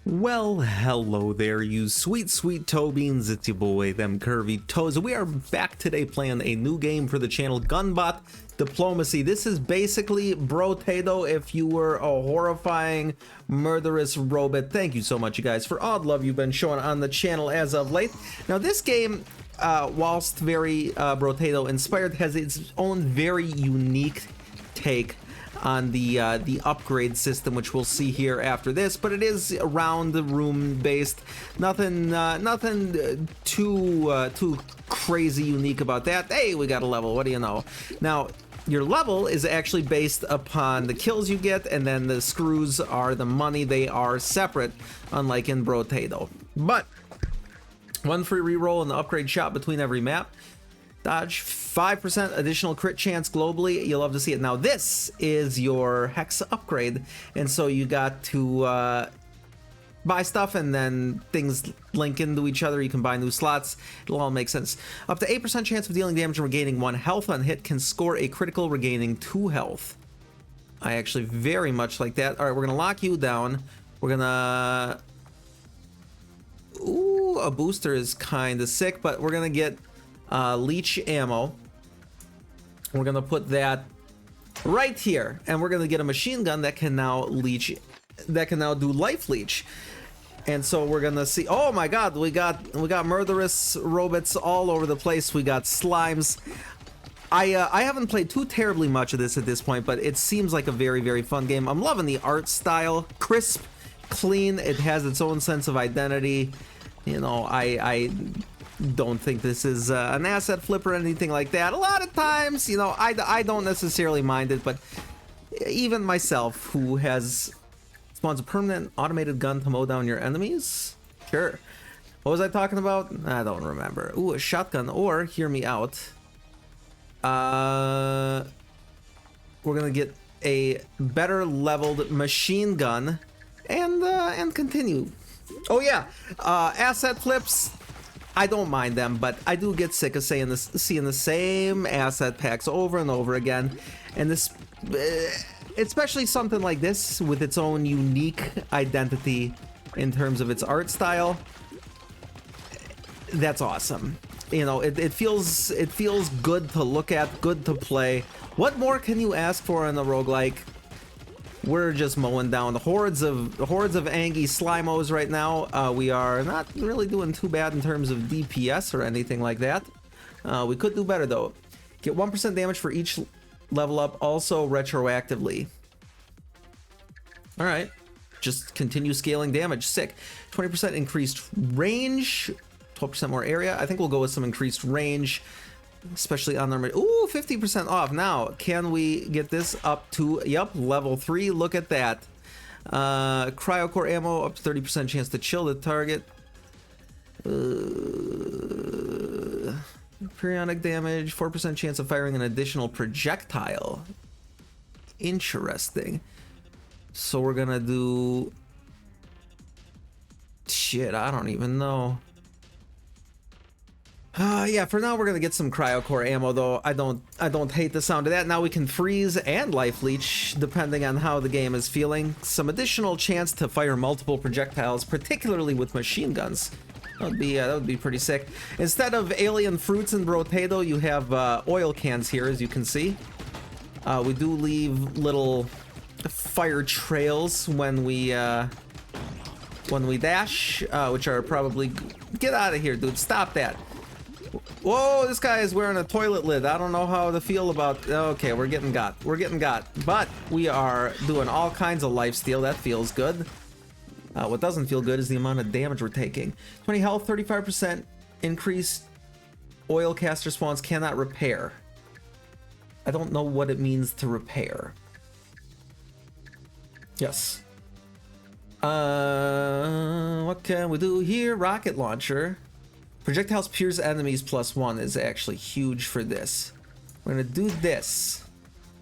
Well, hello there, you sweet, sweet toe beans. It's your boy, them curvy toes. We are back today playing a new game for the channel, Gunbot Diplomacy. This is basically Brotato if you were a horrifying, murderous robot. Thank you so much, you guys, for all the love you've been showing on the channel as of late. Now, this game, whilst very Brotato inspired, has its own very unique take on the upgrade system, which we'll see here after this, but it is around the room based. Nothing too crazy unique about that. Hey, we got a level. What do you know? Now, your level is actually based upon the kills you get, and then the screws are the money. They are separate, unlike in Brotato. But one free reroll in the upgrade shop between every map. Dodge 5% additional crit chance globally. You'll love to see it. Now this is your hex upgrade, and so you got to buy stuff, and then things link into each other. You can buy new slots. It'll all make sense. Up to 8% chance of dealing damage and regaining 1 health on hit. Can score a critical, regaining 2 health. I actually very much like that. All right, we're gonna lock you down. We're gonna... Ooh, a booster is kind of sick, but we're gonna get leech ammo. We're gonna put that right here, and we're gonna get a machine gun that can now leech, that can now do life leech. And so we're gonna see, oh my god, we got murderous robots all over the place. We got slimes. I haven't played too terribly much of this at this point, but it seems like a very, very fun game. I'm loving the art style. Crisp, clean, it has its own sense of identity. You know, I don't think this is an asset flip or anything like that. A lot of times, you know, I don't necessarily mind it, but even myself, who has spawns a permanent automated gun to mow down your enemies, sure. What was I talking about? I don't remember. Ooh, a shotgun, or hear me out. We're gonna get a better leveled machine gun, and continue. Oh yeah, asset flips. I don't mind them, but I do get sick of seeing the same asset packs over and over again. And this, especially something like this with its own unique identity in terms of its art style, that's awesome. You know, it feels good to look at, good to play. What more can you ask for in a roguelike? We're just mowing down the hordes of angry slimos right now. We are not really doing too bad in terms of DPS or anything like that. We could do better though. Get 1% damage for each level up, also retroactively. All right, just continue scaling damage. Sick. 20% increased range, 12% more area. I think we'll go with some increased range, especially on their... Ooh, 50% off. Now, can we get this up to, yep, level 3? Look at that. Cryocore ammo, up to 30% chance to chill the target. Periodic damage, 4% chance of firing an additional projectile. Interesting. So we're gonna do... Shit, I don't even know. Yeah, for now we're gonna get some cryocore ammo though. I don't hate the sound of that. Now we can freeze and life leech depending on how the game is feeling. Some additional chance to fire multiple projectiles, particularly with machine guns. That would be pretty sick. Instead of alien fruits in Brotato, you have oil cans here, as you can see. We do leave little fire trails when we dash, which are probably... Get out of here, dude! Stop that! Whoa, this guy is wearing a toilet lid. I don't know how to feel about... Okay, we're getting got. But we are doing all kinds of lifesteal. That feels good. What doesn't feel good is the amount of damage we're taking. 20 health, 35% increased. Oil caster spawns cannot repair. I don't know what it means to repair. Yes. What can we do here? Rocket launcher. Projectiles pierce enemies +1 is actually huge for this. We're gonna do this.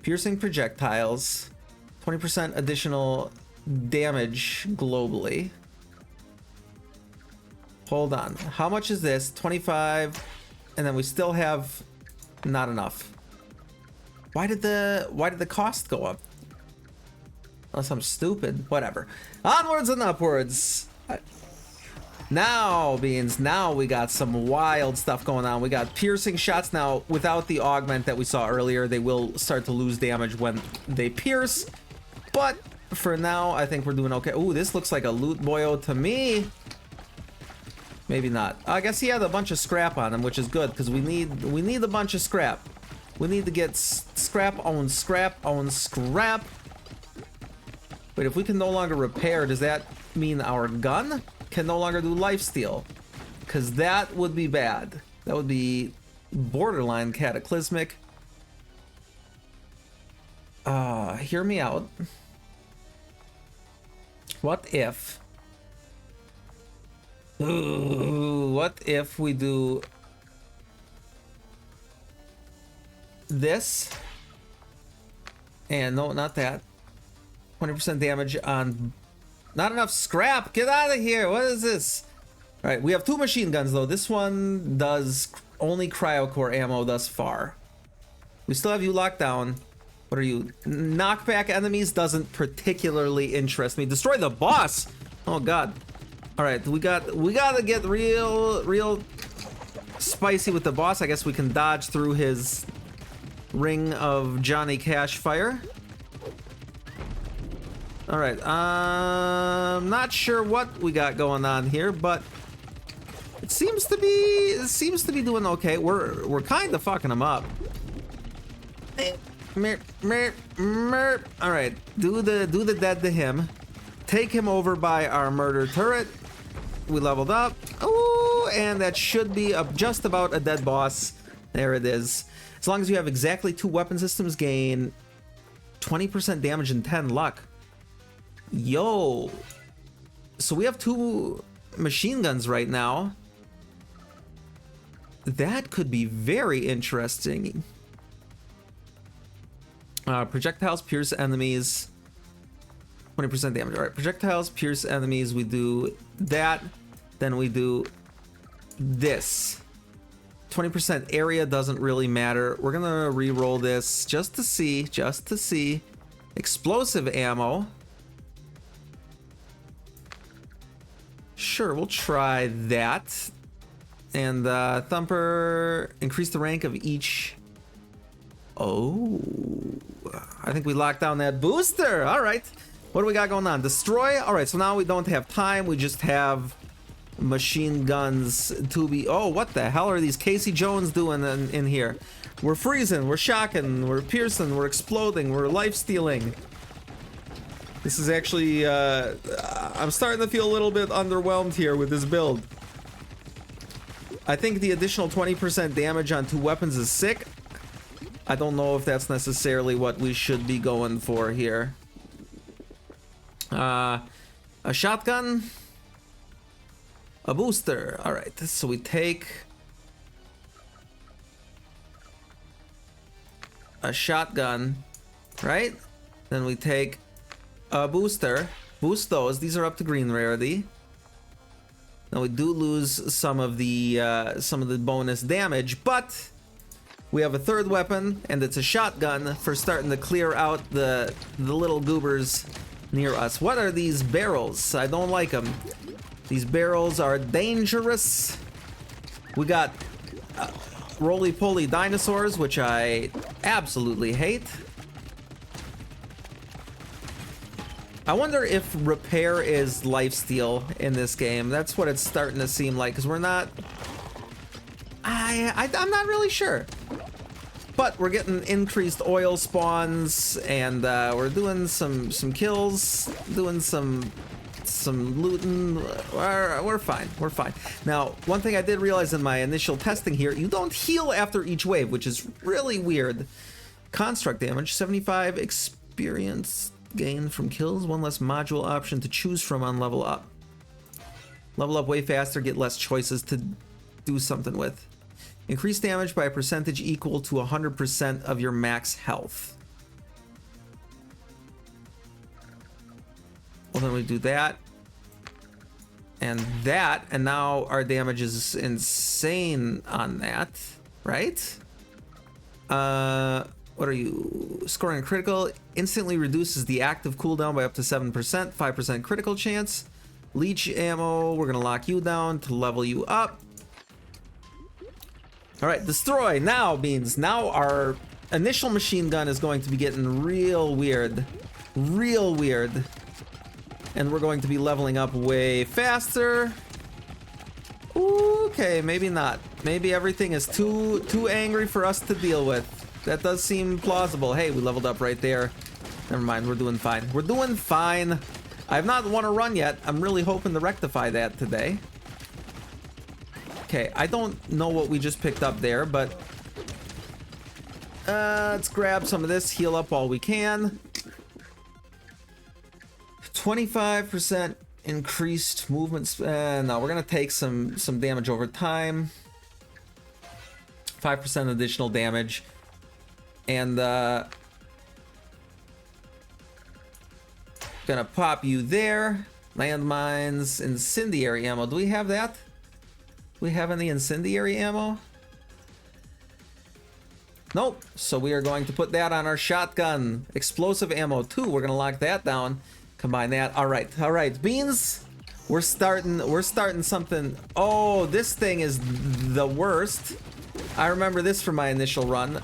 Piercing projectiles, 20% additional damage globally. Hold on, how much is this? 25, and then we still have not enough. Why did the cost go up? Unless I'm stupid, whatever. Onwards and upwards. Now, Beans, now we got some wild stuff going on. We got piercing shots now. Without the augment that we saw earlier, they will start to lose damage when they pierce. But for now, I think we're doing okay. Ooh, this looks like a loot boyo to me. Maybe not. I guess he had a bunch of scrap on him, which is good because we need a bunch of scrap. We need to get scrap on scrap on scrap. Wait, if we can no longer repair, does that mean our gun can no longer do lifesteal? Because that would be bad. That would be borderline cataclysmic. Hear me out. What if... Ooh, what if we do this? And no, not that. 20% damage on... Not enough scrap. Get out of here. What is this? All right, we have 2 machine guns though. This one does only cryocore ammo thus far. We still have you locked down. What are you? Knockback enemies doesn't particularly interest me. Destroy the boss. Oh god. All right, we gotta get real spicy with the boss. I guess we can dodge through his ring of Johnny Cash fire. All right, not sure what we got going on here, but it seems to be doing okay. We're kind of fucking him up. All right, do the dead to him. Take him over by our murder turret. We leveled up. Oh, and that should be just about a dead boss. There it is. As long as you have exactly 2 weapon systems, gain 20% damage and 10 luck. Yo. So we have 2 machine guns right now. That could be very interesting. Projectiles pierce enemies. 20% damage. All right, projectiles pierce enemies. We do that. Then we do this. 20% area doesn't really matter. We're gonna re-roll this just to see. Explosive ammo. Sure, we'll try that. And Thumper, increase the rank of each. Oh, I think we locked down that booster. All right. What do we got going on? Destroy. All right, so now we don't have time. We just have machine guns to be... Oh, what the hell are these Casey Jones doing in here? We're freezing, we're shocking, we're piercing, we're exploding, we're life-stealing. This is actually... I'm starting to feel a little bit underwhelmed here with this build. I think the additional 20% damage on 2 weapons is sick. I don't know if that's necessarily what we should be going for here. A shotgun, a booster. All right, so we take a shotgun, right? Then we take a booster. Boost those. These are up to green rarity. Now we do lose some of the bonus damage, but we have a 3rd weapon, and it's a shotgun for starting to clear out the little goobers near us. What are these barrels? I don't like them. These barrels are dangerous. We got roly-poly dinosaurs, which I absolutely hate. I wonder if repair is lifesteal in this game. That's what it's starting to seem like, because we're not... I'm not really sure. But we're getting increased oil spawns, and we're doing some kills, doing some looting. We're fine. We're fine. Now, one thing I did realize in my initial testing here, you don't heal after each wave, which is really weird. Construct damage, 75 experience gain from kills, 1 less module option to choose from on level up. Level up way faster, get less choices to do something with. Increase damage by a percentage equal to 100% of your max health. Well, then we do that. And that, and now our damage is insane on that, right? What are you? Scoring critical instantly reduces the active cooldown by up to 7%, 5% critical chance. Leech ammo, we're gonna lock you down to level you up. All right, destroy now means now our initial machine gun is going to be getting real weird. Real weird. And we're going to be leveling up way faster. Okay, maybe not. Maybe everything is too angry for us to deal with. That does seem plausible. Hey, we leveled up right there. Never mind, we're doing fine. We're doing fine. I have not won a run yet. I'm really hoping to rectify that today. Okay, I don't know what we just picked up there, but let's grab some of this, heal up while we can. 25% increased movement. No, we're gonna take some damage over time. 5% additional damage, and gonna pop you there. Landmines, incendiary ammo. Do we have that? Do we have any incendiary ammo? Nope. So we are going to put that on our shotgun. Explosive ammo too. We're gonna lock that down. Combine that. All right, Beans. We're starting something. Oh, this thing is the worst. I remember this from my initial run.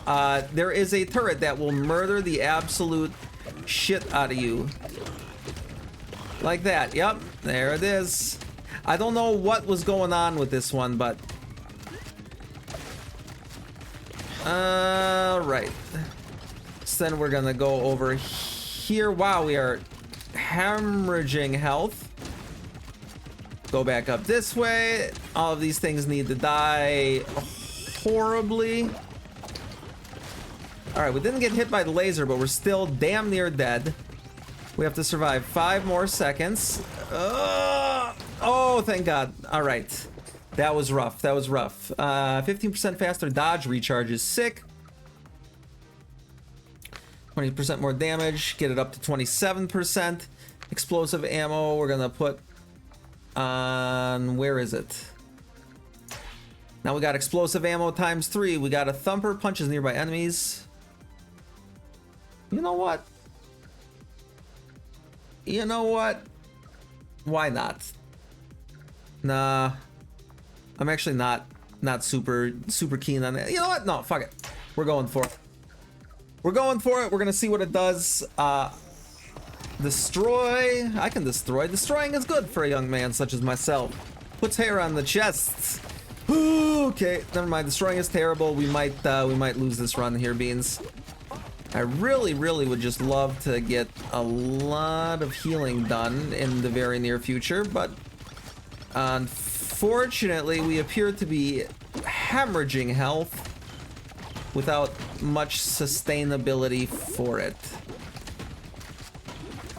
There is a turret that will murder the absolute shit out of you. Like that. Yep, there it is. I don't know what was going on with this one, but right. So then we're gonna go over here. Wow, we are hemorrhaging health. Go back up this way. All of these things need to die horribly. All right, we didn't get hit by the laser, but we're still damn near dead. We have to survive 5 more seconds. Oh, thank God. All right. That was rough. That was rough. 15% faster dodge recharge is sick. 20% more damage. Get it up to 27%. Explosive ammo, we're going to put on... Where is it? Now we got explosive ammo times 3. We got a thumper, punches nearby enemies. You know what? You know what? Why not? Nah. I'm actually not super keen on it. You know what? No, fuck it. We're going for it. We're going for it. We're gonna see what it does. Destroy. I can destroy. Destroying is good for a young man such as myself. Puts hair on the chest. Okay, never mind. Destroying is terrible. We might lose this run here, Beans. I really would just love to get a lot of healing done in the very near future, but unfortunately we appear to be hemorrhaging health without much sustainability for it.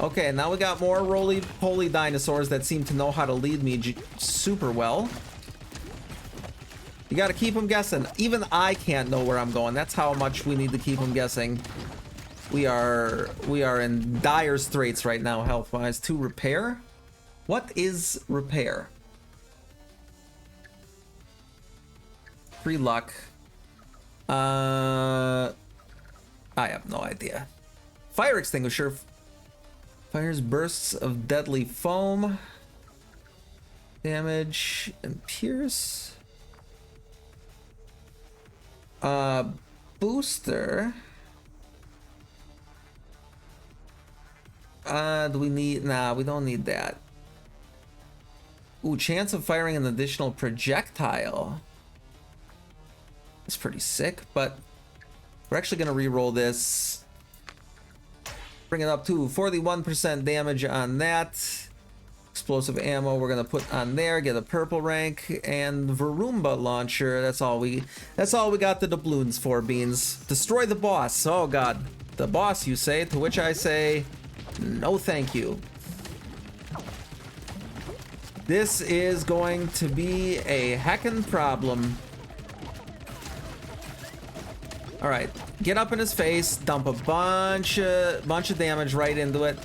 Okay, now we got more roly-poly dinosaurs that seem to know how to lead me super well. You gotta keep them guessing. Even I can't know where I'm going. That's how much we need to keep them guessing. We are in dire straits right now, health-wise. To repair? What is repair? Free luck. I have no idea. Fire extinguisher. Fires bursts of deadly foam. Damage and pierce. Booster. Do we need... Nah, we don't need that. Ooh, chance of firing an additional projectile. It's pretty sick, but we're actually gonna re-roll this. Bring it up to 41% damage on that. Explosive ammo we're gonna put on there, get a purple rank, and Varumba launcher. That's all we got the doubloons for, Beans. Destroy the boss. Oh god. The boss, you say, to which I say no thank you. This is going to be a heckin' problem. Alright, get up in his face, dump a bunch of damage right into it,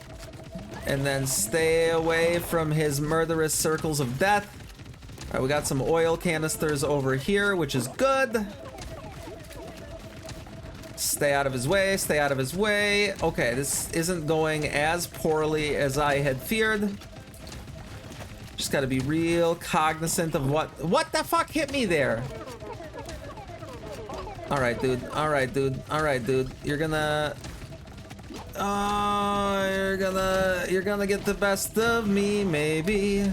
and then stay away from his murderous circles of death. Alright, we got some oil canisters over here, which is good. Stay out of his way, stay out of his way. Okay, this isn't going as poorly as I had feared. Just gotta be real cognizant of what the fuck hit me there. All right, dude. All right, dude. All right, dude. You're gonna. Oh, you're gonna get the best of me, maybe.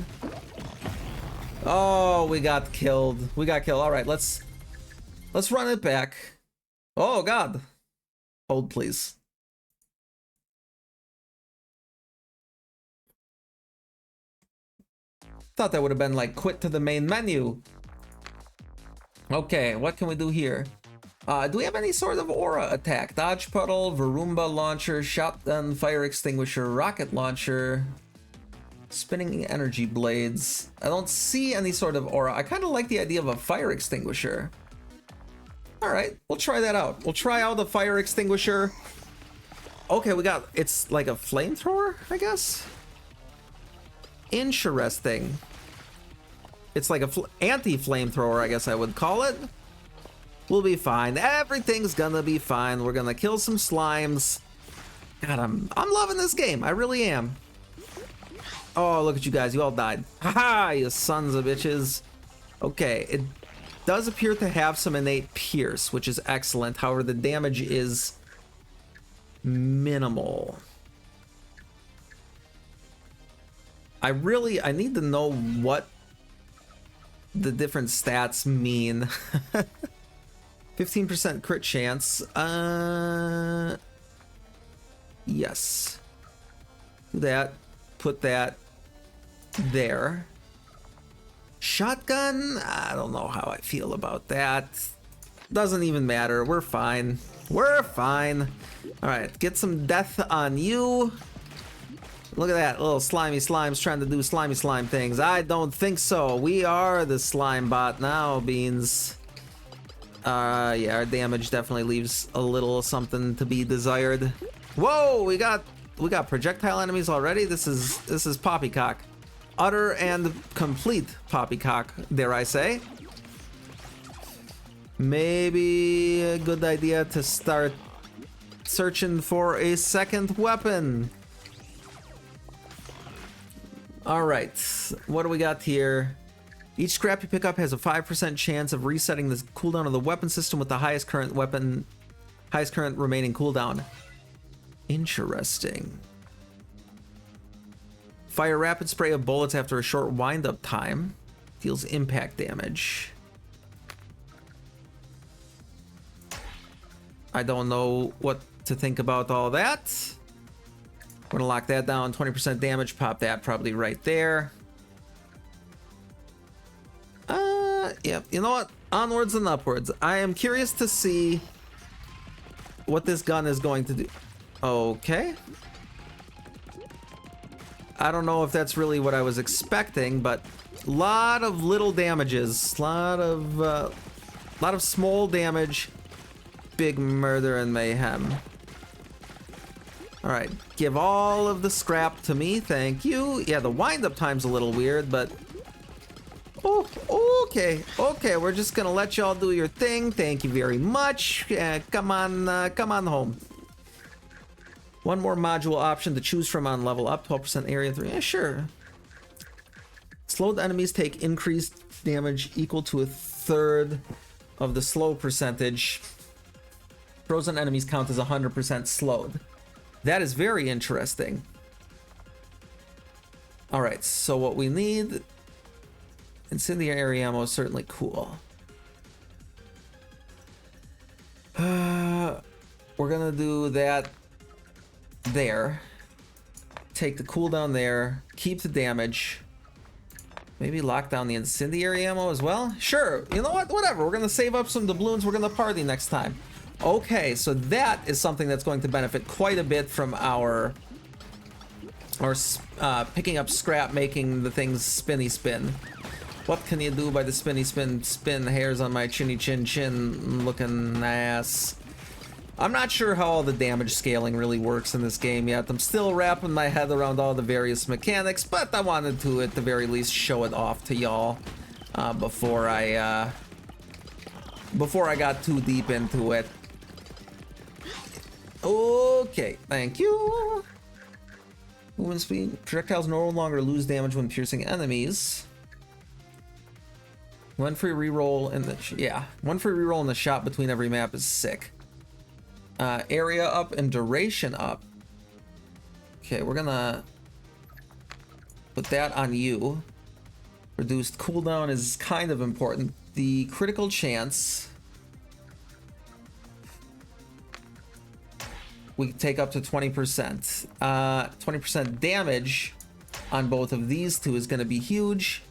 Oh, we got killed. We got killed. All right, let's run it back. Oh God. Hold, please. Thought that would have been like quit to the main menu. Okay, what can we do here? Do we have any sort of aura attack? Dodge puddle, Varumba launcher, shotgun, fire extinguisher, rocket launcher, spinning energy blades. I don't see any sort of aura. I kind of like the idea of a fire extinguisher. All right, we'll try that out. We'll try out the fire extinguisher. Okay, it's like a flamethrower, I guess. Interesting. It's like a anti-flamethrower, I guess I would call it. We'll be fine. Everything's gonna be fine. We're gonna kill some slimes. God, I'm loving this game. I really am. Oh, look at you guys. You all died. Haha, you sons of bitches. Okay, it does appear to have some innate pierce, which is excellent. However, the damage is minimal. I need to know what the different stats mean. 15% crit chance. Yes. Do that. Put that there. Shotgun? I don't know how I feel about that. Doesn't even matter. We're fine. We're fine. All right, get some death on you. Look at that, little slimy slimes trying to do slimy slime things. I don't think so. We are the slime bot now, Beans. Yeah, our damage definitely leaves a little something to be desired. Whoa, we got projectile enemies already. This is poppycock. Utter and complete poppycock, dare I say. Maybe a good idea to start searching for a second weapon. All right, what do we got here? Each scrap you pick up has a 5% chance of resetting the cooldown of the weapon system with the highest current remaining cooldown. Interesting. Fire rapid spray of bullets after a short wind-up time. Deals impact damage. I don't know what to think about all that. We're gonna lock that down, 20% damage, pop that probably right there. Yeah, you know what? Onwards and upwards. I am curious to see what this gun is going to do. Okay. I don't know if that's really what I was expecting, but a lot of little damages, lot of small damage, big murder and mayhem. All right, give all of the scrap to me, thank you. Yeah, the wind-up time's a little weird, but oh, okay, we're just gonna let y'all do your thing. Thank you very much. Come on home. One more module option to choose from on level up, 12% area 3. Yeah, sure. Slowed enemies take increased damage equal to a third of the slow percentage. Frozen enemies count as 100% slowed. That is very interesting. All right, so what we need, incendiary ammo is certainly cool. We're gonna do that there. Take the cooldown there, keep the damage. Maybe lock down the incendiary ammo as well? Sure, you know what, whatever. We're gonna save up some doubloons, we're gonna party next time. Okay, so that is something that's going to benefit quite a bit from our picking up scrap, making the things spinny spin. What can you do by the spinny spin hairs on my chinny chin looking ass? I'm not sure how all the damage scaling really works in this game yet. I'm still wrapping my head around all the various mechanics, but I wanted to at the very least show it off to y'all before I got too deep into it. Okay, thank you. Movement speed. Projectiles no longer lose damage when piercing enemies. One free reroll in the one free reroll in the shot between every map is sick. Area up and duration up. Okay, we're gonna put that on you. Reduced cooldown is kind of important. The critical chance we take up to 20%. 20% damage on both of these two is going to be huge.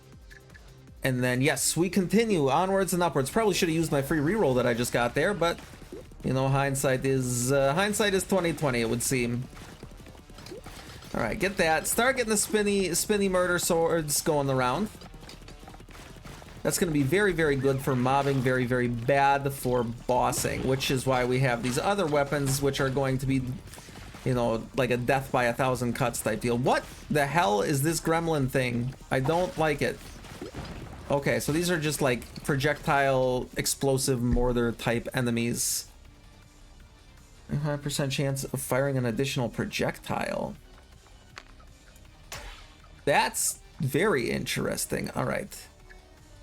And then, yes, we continue onwards and upwards. Probably should have used my free reroll that I just got there, but you know, hindsight is 20/20, it would seem. All right, get that. Start getting the spinny murder swords going around. That's going to be very, very good for mobbing, very, very bad for bossing, which is why we have these other weapons, which are going to be, you know, like a death by 1,000 cuts type deal. What the hell is this gremlin thing? I don't like it. Okay, so these are just like projectile, explosive mortar type enemies. 100% chance of firing an additional projectile. That's very interesting. All right.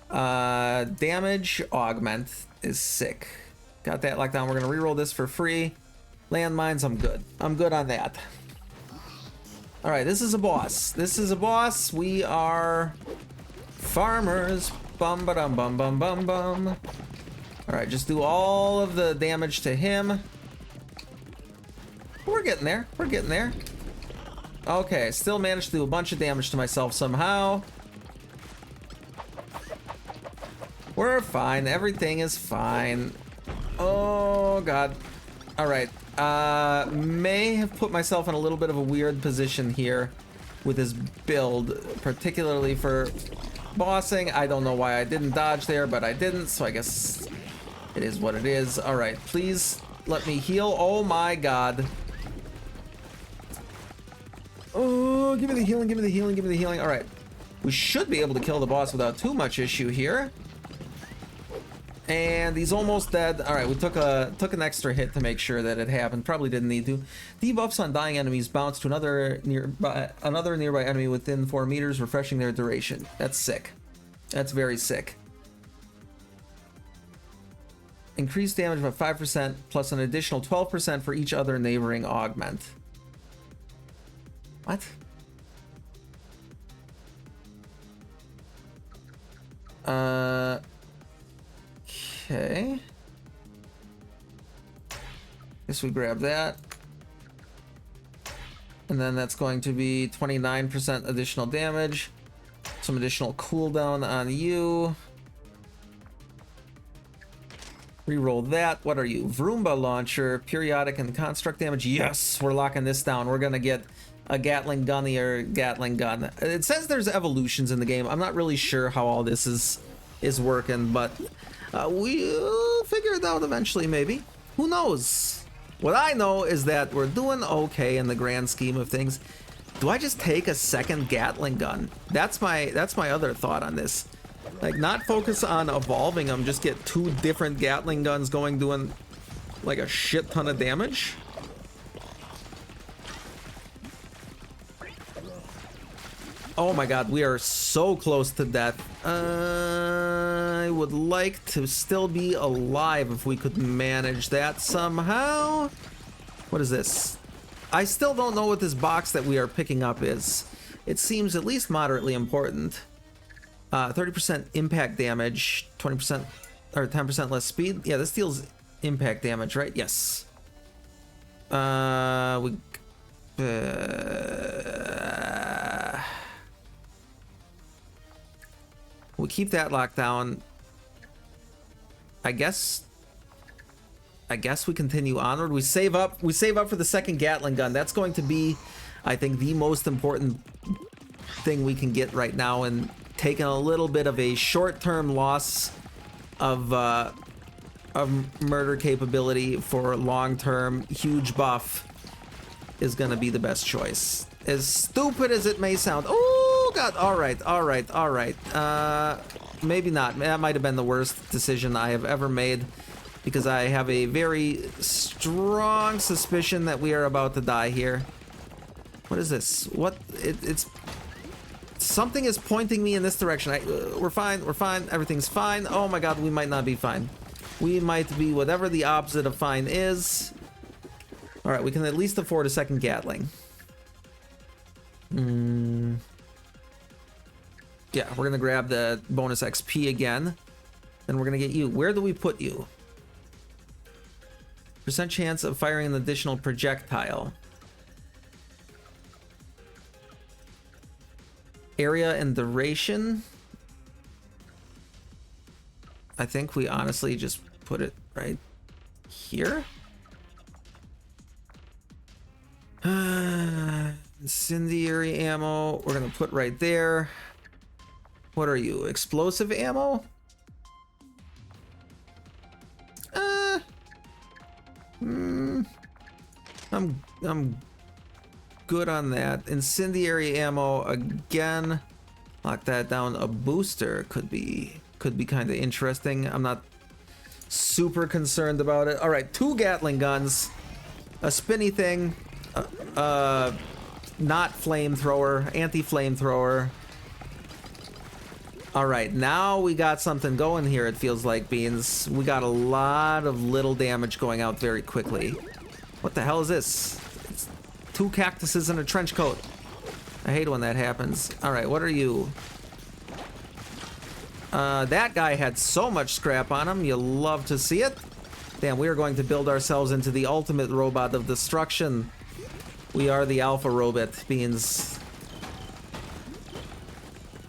Damage augment is sick. Got that locked down. We're gonna reroll this for free. Landmines, I'm good. I'm good on that. All right, this is a boss. This is a boss. We are farmers. Bum ba dum bum bum bum bum. All right, just do all of the damage to him. We're getting there. We're getting there. Okay, still managed to do a bunch of damage to myself somehow. We're fine. Everything is fine. Oh, God. All right. May have put myself in a little bit of a weird position here with his build, particularly for bossing. I don't know why I didn't dodge there, but I didn't, so I guess it is what it is. All right. Please let me heal. Oh, my God. Oh, give me the healing, give me the healing, give me the healing. All right. We should be able to kill the boss without too much issue here. And he's almost dead. All right, we took an extra hit to make sure that it happened. Probably didn't need to. Debuffs on dying enemies bounce to another nearby enemy within 4 meters, refreshing their duration. That's sick. That's very sick. Increased damage by 5% plus an additional 12% for each other neighboring augment. What? Okay. Guess we grab that. And then that's going to be 29% additional damage. Some additional cooldown on you. Reroll that. What are you? Vroomba launcher, periodic and construct damage. Yes, we're locking this down. We're gonna get a Gatling gun or Gatling gun. It says there's evolutions in the game. I'm not really sure how all this is working, but we'll figure it out eventually, maybe. Who knows? What I know is that we're doing okay in the grand scheme of things. Do I just take a second Gatling gun? That's my other thought on this. Like, not focus on evolving them, just get 2 different Gatling guns going, doing like a shit ton of damage. Oh my God, we are so close to death. I would like to still be alive if we could manage that somehow. What is this? I still don't know what this box that we are picking up is. It seems at least moderately important. 30% impact damage, 20% or 10% less speed. Yeah, this deals impact damage, right? Yes. We keep that locked down. I guess we continue onward. We save up for the second Gatling gun. That's going to be, I think, the most important thing we can get right now, and taking a little bit of a short-term loss of murder capability for long-term huge buff is gonna be the best choice. As stupid as it may sound. Oh God! All right. Maybe not. That might have been the worst decision I have ever made, because I have a very strong suspicion that we are about to die here. What is this? What? It's... Something is pointing me in this direction. We're fine. We're fine. Everything's fine. Oh my god, we might not be fine. We might be whatever the opposite of fine is. Alright, we can at least afford a second Gatling. Yeah, we're gonna grab the bonus XP again. And we're gonna get you. Where do we put you? Percent chance of firing an additional projectile. Area and duration. I think we honestly just put it right here. Incendiary ammo, we're gonna put right there. What are you? Explosive ammo? I'm good on that. Incendiary ammo again. Lock that down. A booster could be kind of interesting. I'm not super concerned about it. All right, 2 Gatling guns, a spinny not flamethrower, anti-flamethrower. All right, now we got something going here. It feels like, Beans. We got a lot of little damage going out very quickly. What the hell is this? It's 2 cactuses in a trench coat. I hate when that happens. All right, what are you? That guy had so much scrap on him. You love to see it. Damn, we are going to build ourselves into the ultimate robot of destruction. We are the alpha robot, Beans.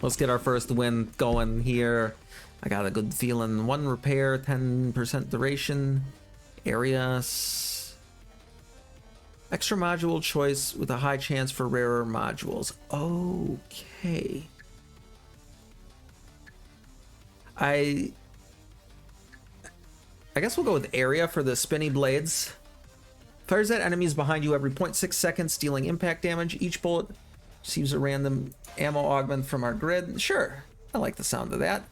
Let's get our first win going here. I got a good feeling. 1 repair, 10% duration. Areas. Extra module choice with a high chance for rarer modules. Okay. I guess we'll go with area for the spinny blades. Fires at enemies behind you every 0.6 seconds, dealing impact damage. Each bullet receives a random ammo augment from our grid. Sure, I like the sound of that.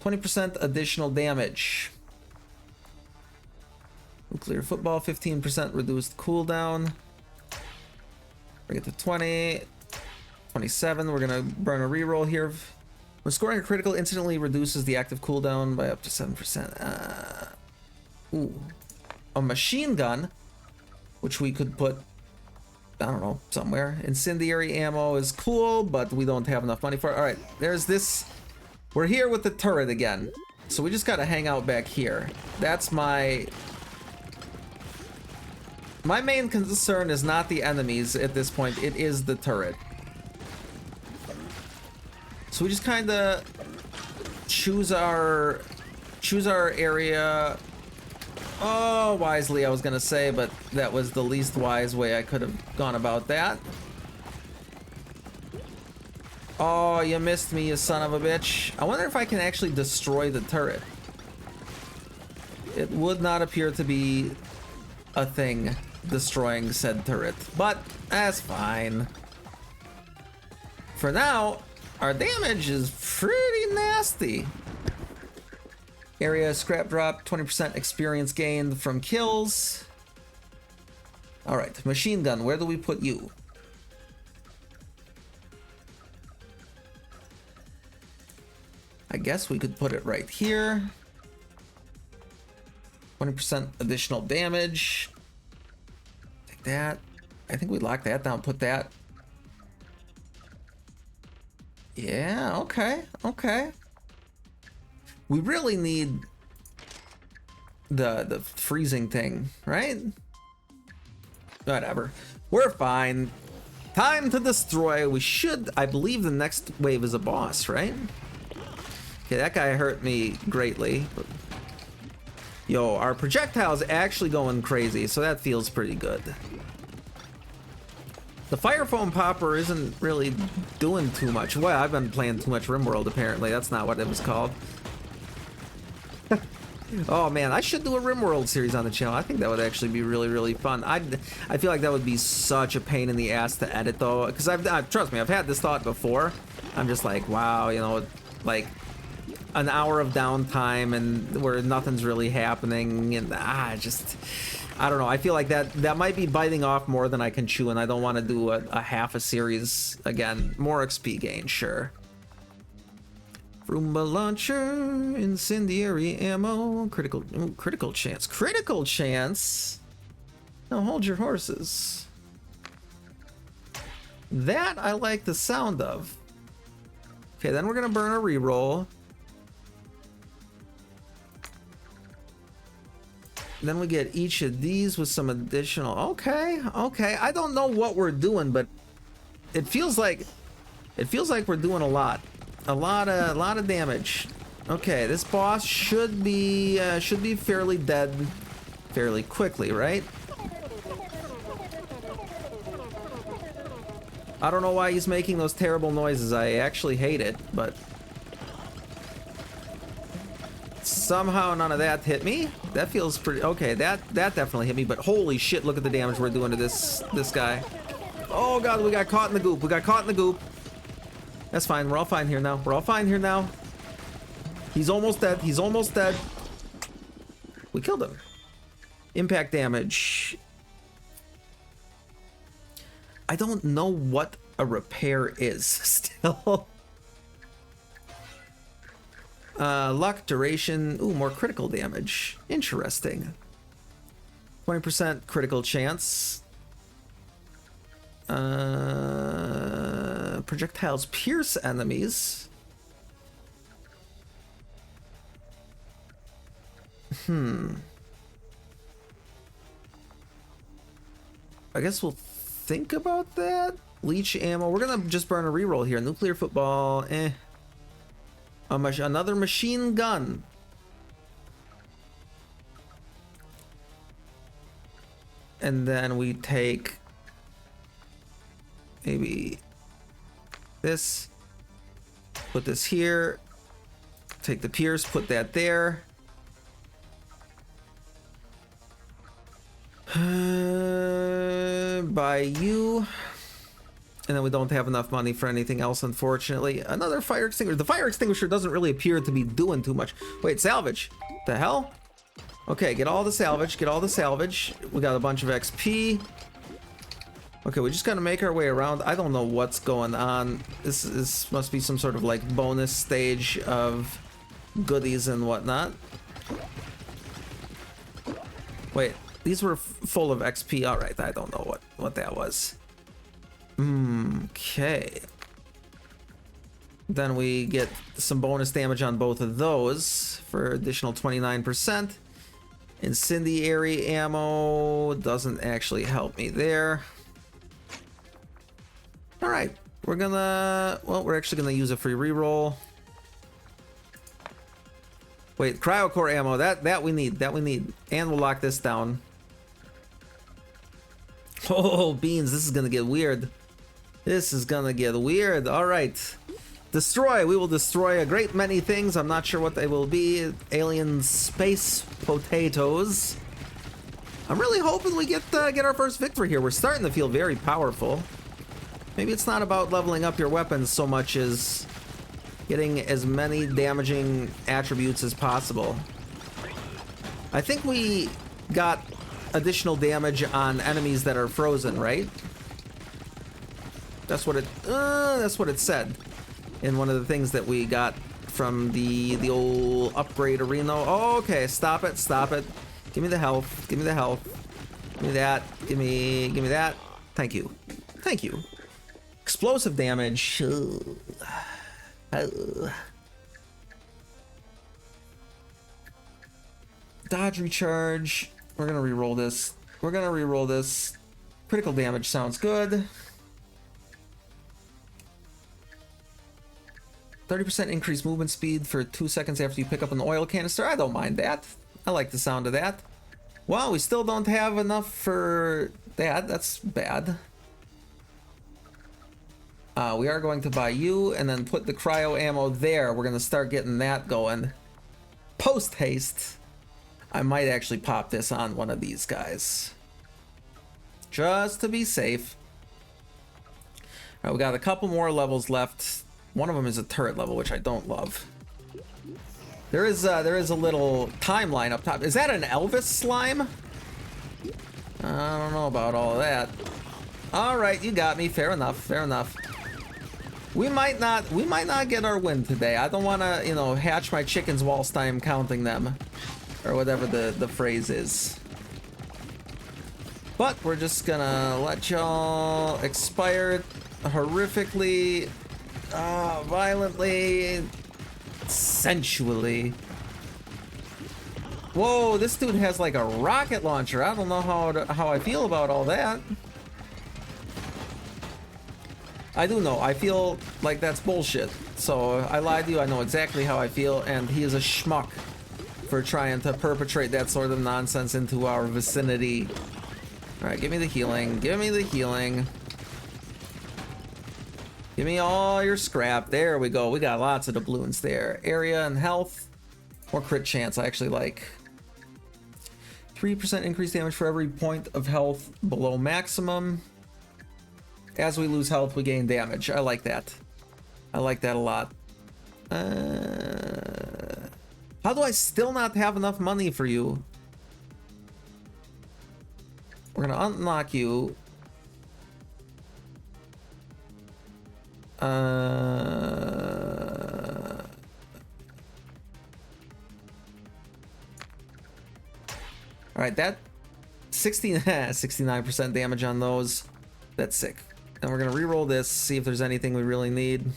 20% additional damage. Nuclear football, 15% reduced cooldown. Bring it to 20. 27, we're gonna burn a reroll here. When scoring a critical, instantly reduces the active cooldown by up to 7%. Ooh. A machine gun, which we could put, I don't know, somewhere. Incendiary ammo is cool, but we don't have enough money for it. All right, there's this. We're here with the turret again. So we just gotta hang out back here. That's my main concern is not the enemies at this point. It is the turret. So we just kind of choose our area. Oh, wisely, I was gonna say, but that was the least wise way I could have gone about that. Oh, you missed me, you son of a bitch. I wonder if I can actually destroy the turret. It would not appear to be a thing, destroying said turret, but that's fine. For now, our damage is pretty nasty. Area scrap drop, 20% experience gained from kills. All right, machine gun, where do we put you? I guess we could put it right here. 20% additional damage. Take that. I think we lock that down, put that. Yeah, okay, okay. We really need the freezing thing, right? Whatever. We're fine. Time to destroy. We should, I believe the next wave is a boss, right? Okay, that guy hurt me greatly. But... Yo, our projectile's actually going crazy, so that feels pretty good. The fire foam popper isn't really doing too much. Well, I've been playing too much RimWorld, apparently. That's not what it was called. Oh man, I should do a RimWorld series on the channel. I think that would actually be really, really fun. I feel like that would be such a pain in the ass to edit though, because trust me, I've had this thought before. I'm just like, wow, you know, like an hour of downtime and where nothing's really happening, and I don't know. I feel like that might be biting off more than I can chew, and I don't want to do a half a series again. More XP gain, sure. Roomba launcher, incendiary ammo, critical chance. Critical chance? Now hold your horses. That I like the sound of. Okay, then we're gonna burn a reroll. Then we get each of these with some additional. Okay. I don't know what we're doing, but it feels like we're doing a lot of damage. Okay, this boss should be fairly dead fairly quickly, right? I don't know why he's making those terrible noises. I actually hate it, but somehow none of that hit me. That feels pretty okay. That definitely hit me, but holy shit, look at the damage we're doing to this guy. Oh god, we got caught in the goop. That's fine. We're all fine here now. He's almost dead. We killed him. Impact damage. I don't know what a repair is still. Luck, duration. Ooh, more critical damage. Interesting. 20% critical chance. Projectiles pierce enemies. I guess we'll think about that. Leech ammo. We're gonna just burn a reroll here. Nuclear football. Another machine gun. And then we take maybe this. Put this here. Take the pierce. Put that there. Buy you. And then we don't have enough money for anything else, unfortunately. Another fire extinguisher. The fire extinguisher doesn't really appear to be doing too much. Wait, salvage. The hell? Okay, get all the salvage. We got a bunch of XP. Okay, we just gotta make our way around. I don't know what's going on. This must be some sort of like bonus stage of goodies and whatnot. Wait, these were full of XP. All right, I don't know what that was. Okay. Then we get some bonus damage on both of those for additional 29%. Incendiary ammo doesn't actually help me there. All right, we're actually gonna use a free reroll. Wait, cryocore ammo, that we need, and we'll lock this down. Oh, beans, this is gonna get weird. All right. Destroy. We will destroy a great many things. I'm not sure what they will be. Alien space potatoes. I'm really hoping we get our first victory here. We're starting to feel very powerful. Maybe it's not about leveling up your weapons so much as getting as many damaging attributes as possible. I think we got additional damage on enemies that are frozen, right? That's what it said in one of the things that we got from the old upgrade arena. Oh, okay, stop it. Give me the health. Give me that. Give me that. Thank you. Explosive damage. Dodge recharge. We're gonna re-roll this. Critical damage sounds good. 30% increased movement speed for 2 seconds after you pick up an oil canister. I don't mind that. I like the sound of that. Wow, we still don't have enough for that. That's bad. We are going to buy you and then put the cryo ammo there. We're going to start getting that going. Post haste. I might actually pop this on one of these guys, just to be safe. All right, we got a couple more levels left. One of them is a turret level, which I don't love. There is a little timeline up top. Is that an Elvis slime? I don't know about all that. All right, you got me. Fair enough. Fair enough. We might not get our win today. I don't want to, you know, hatch my chickens whilst I'm counting them, or whatever the phrase is. But we're just gonna let y'all expire horrifically, violently, sensually. Whoa, this dude has like a rocket launcher. I don't know how I feel about all that. I do know. I feel like that's bullshit. So I lied to you. I know exactly how I feel, and he is a schmuck for trying to perpetrate that sort of nonsense into our vicinity. All right, give me the healing. Give me the healing. Give me all your scrap. There we go. We got lots of doubloons there. Area and health. More crit chance. I actually like. 3% increased damage for every point of health below maximum. As we lose health, we gain damage. I like that. I like that a lot. How do I still not have enough money for you? We're gonna unlock you. Alright, that 69% damage on those. That's sick. And we're gonna re-roll this, see if there's anything we really need.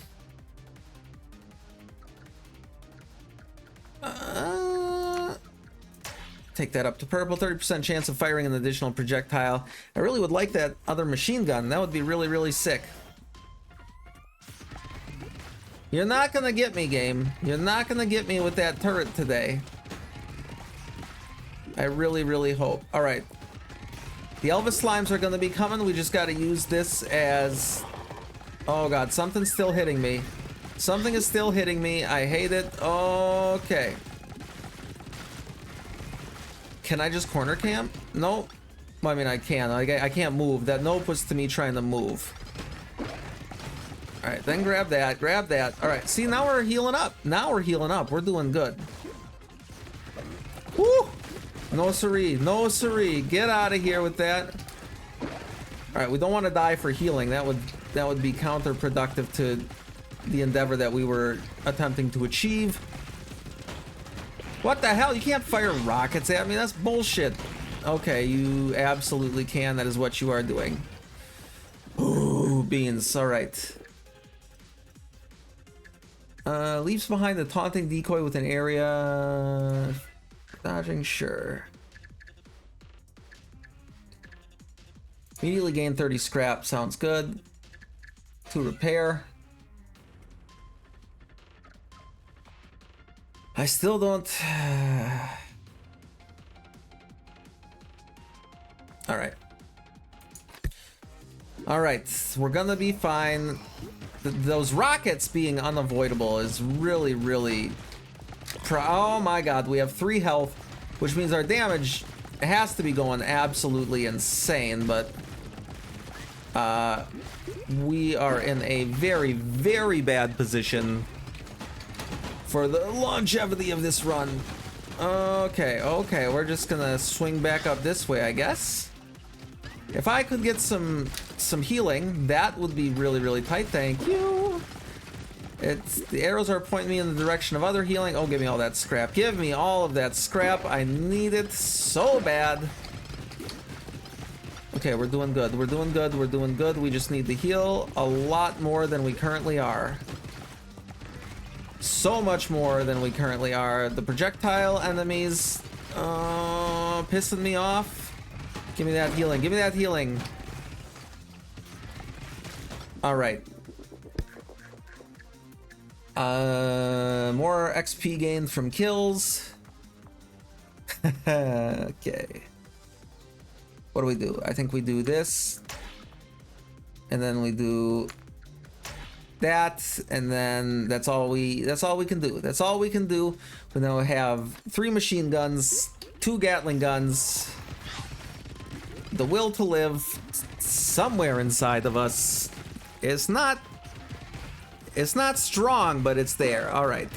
Take that up to purple. 30% chance of firing an additional projectile. I really would like that other machine gun. That would be really, really sick. You're not gonna get me, game. You're not gonna get me with that turret today. I really, really hope. All right. The Elvis slimes are gonna be coming. We just gotta use this as... Oh god, something's still hitting me. Something is still hitting me. I hate it. Okay. Can I just corner camp? Nope. Well, I mean, I can. I can't move. That nope was to me trying to move. All right, then grab that. Grab that. All right. See, now we're healing up. Now we're healing up. We're doing good. Woo! No siree. No siree. Get out of here with that. All right. We don't want to die for healing. That would be counterproductive to the endeavor that we were attempting to achieve. What the hell? You can't fire rockets at me. That's bullshit. Okay, you absolutely can. That is what you are doing. Ooh, beans. All right. Leaves behind the taunting decoy with an area. Dodging, sure. Immediately gain 30 scrap. Sounds good. To repair. I still don't... Alright. Alright, we're gonna be fine. Those rockets being unavoidable is really, really... Oh my god, we have 3 health, which means our damage has to be going absolutely insane, but... we are in a very, very bad position for the longevity of this run. Okay, okay, we're just gonna swing back up this way, I guess. If I could get some healing, that would be really, really tight. Thank you. The arrows are pointing me in the direction of other healing. Oh, give me all that scrap. Give me all of that scrap. I need it so bad. Okay, we're doing good. We're doing good. We're doing good. We just need to heal a lot more than we currently are. So much more than we currently are. The projectile enemies pissing me off. Give me that healing. Give me that healing. All right. More XP gained from kills. Okay. What do we do? I think we do this, and then we do that, and then that's all we can do. That's all we can do. We now have 3 machine guns, 2 Gatling guns, the will to live somewhere inside of us. It's not strong, but it's there. All right.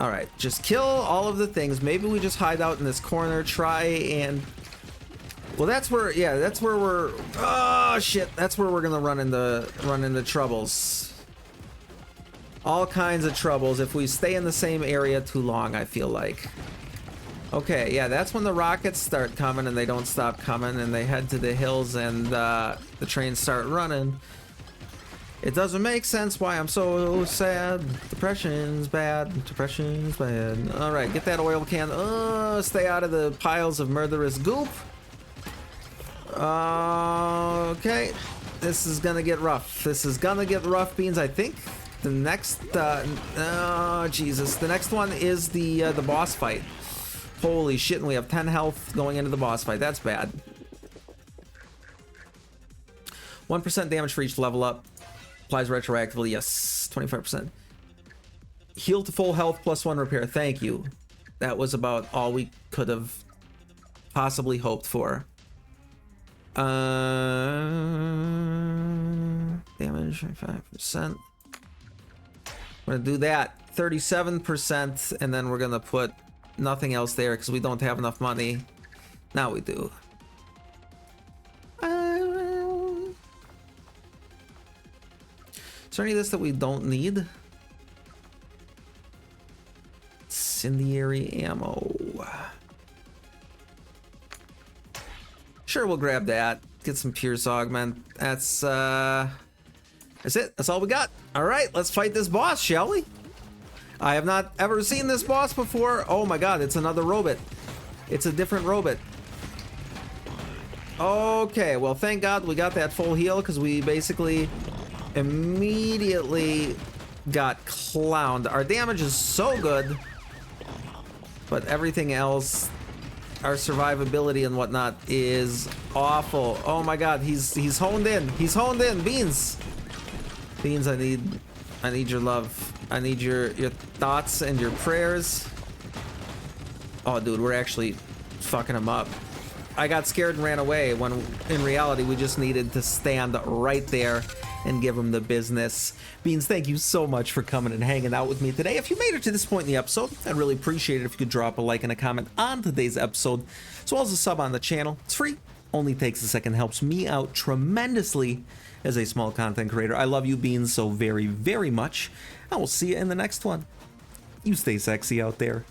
All right, just kill all of the things. Maybe we just hide out in this corner, try and Well, that's where, yeah, that's where we're, oh shit, that's where we're gonna run into troubles. All kinds of troubles if we stay in the same area too long, I feel like. Okay, yeah, that's when the rockets start coming and they don't stop coming and they head to the hills and the trains start running. It doesn't make sense why I'm so sad. Depression's bad. Depression's bad. All right, get that oil can. Stay out of the piles of murderous goop. Okay, this is gonna get rough. This is gonna get rough, Beans. I think the next, oh Jesus, the next one is the boss fight. Holy shit, and we have 10 health going into the boss fight. That's bad. 1% damage for each level up. Applies retroactively. Yes, 25%. Heal to full health plus 1 repair. Thank you. That was about all we could have possibly hoped for. Damage 5%. We're gonna do that 37%, and then we're gonna put nothing else there because we don't have enough money. Now we do. Is there any of this that we don't need? Incendiary ammo. Sure, we'll grab that. Get some Pierce Augment. That's it. That's all we got. All right, let's fight this boss, shall we? I have not ever seen this boss before. Oh my god, it's another robot. It's a different robot. Okay, well, thank god we got that full heal because we basically immediately got clowned. Our damage is so good, but everything else, our survivability and whatnot, is awful. Oh my god, he's honed in. He's honed in. Beans. Beans, I need your love. I need your thoughts and your prayers. Oh dude, we're actually fucking him up. I got scared and ran away when in reality we just needed to stand right there and give him the business. Beans, thank you so much for coming and hanging out with me today. If you made it to this point in the episode, I'd really appreciate it if you could drop a like and a comment on today's episode, as well as a sub on the channel. It's free, only takes a second, helps me out tremendously as a small content creator. I love you, Beans, so very, very much. I will see you in the next one. You stay sexy out there.